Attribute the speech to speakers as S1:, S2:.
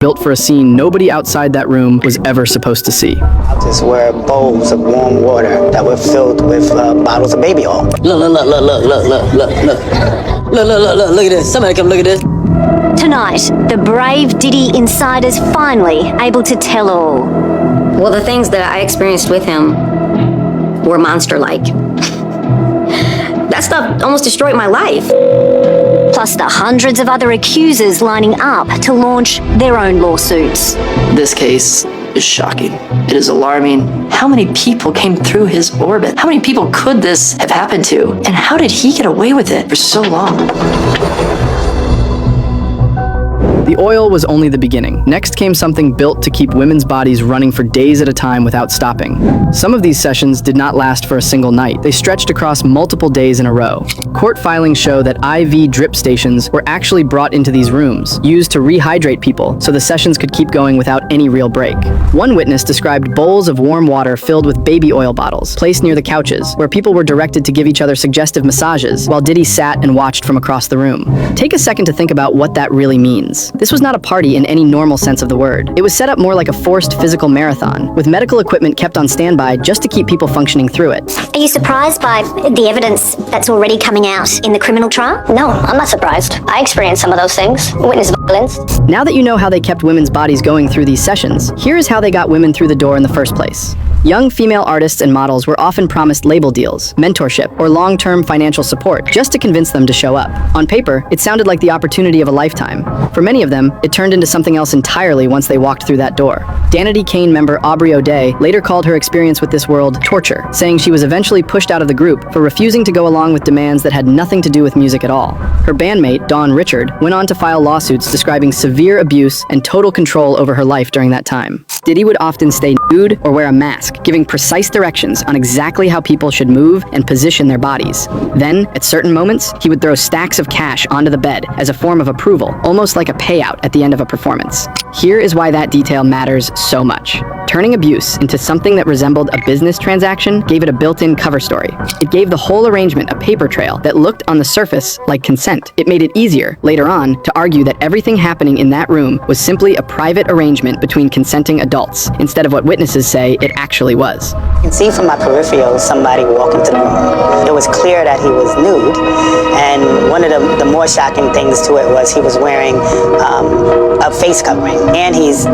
S1: built for a scene nobody outside that room was ever supposed to see.
S2: Houses were bowls of warm water that were filled with bottles of baby oil.
S3: Look at this. Somebody come look at this.
S4: Tonight, the brave Diddy insiders finally able to tell all.
S5: Well, the things that I experienced with him were monster-like. That stuff almost destroyed my life.
S4: Plus the hundreds of other accusers lining up to launch their own lawsuits.
S6: This case is shocking. It is alarming. How many people came through his orbit? How many people could this have happened to? And how did he get away with it for so long?
S1: The oil was only the beginning. Next came something built to keep women's bodies running for days at a time without stopping. Some of these sessions did not last for a single night. They stretched across multiple days in a row. Court filings show that IV drip stations were actually brought into these rooms, used to rehydrate people so the sessions could keep going without any real break. One witness described bowls of warm water filled with baby oil bottles, placed near the couches, where people were directed to give each other suggestive massages, while Diddy sat and watched from across the room. Take a second to think about what that really means. This was not a party in any normal sense of the word. It was set up more like a forced physical marathon, with medical equipment kept on standby just to keep people functioning through it.
S7: Are you surprised by the evidence that's already coming out in the criminal trial?
S8: No, I'm not surprised. I experienced some of those things. Witness violence.
S1: Now that you know how they kept women's bodies going through these sessions, here is how they got women through the door in the first place. Young female artists and models were often promised label deals, mentorship, or long-term financial support just to convince them to show up. On paper, it sounded like the opportunity of a lifetime. For many of them, it turned into something else entirely once they walked through that door. Danity Kane member Aubrey O'Day later called her experience with this world torture, saying she was eventually pushed out of the group for refusing to go along with demands that had nothing to do with music at all. Her bandmate, Dawn Richard, went on to file lawsuits describing severe abuse and total control over her life during that time. Diddy would often stay nude or wear a mask, giving precise directions on exactly how people should move and position their bodies. Then, at certain moments, he would throw stacks of cash onto the bed as a form of approval, almost like a payout at the end of a performance. Here is why that detail matters so much. Turning abuse into something that resembled a business transaction gave it a built-in cover story. It gave the whole arrangement a paper trail that looked on the surface like consent. It made it easier, later on, to argue that everything happening in that room was simply a private arrangement between consenting adults, instead of what witnesses say it actually was.
S2: You can see from my peripheral somebody walk into the room. It was clear that he was nude, and one of the more shocking things to it was he was wearing a face covering, and he's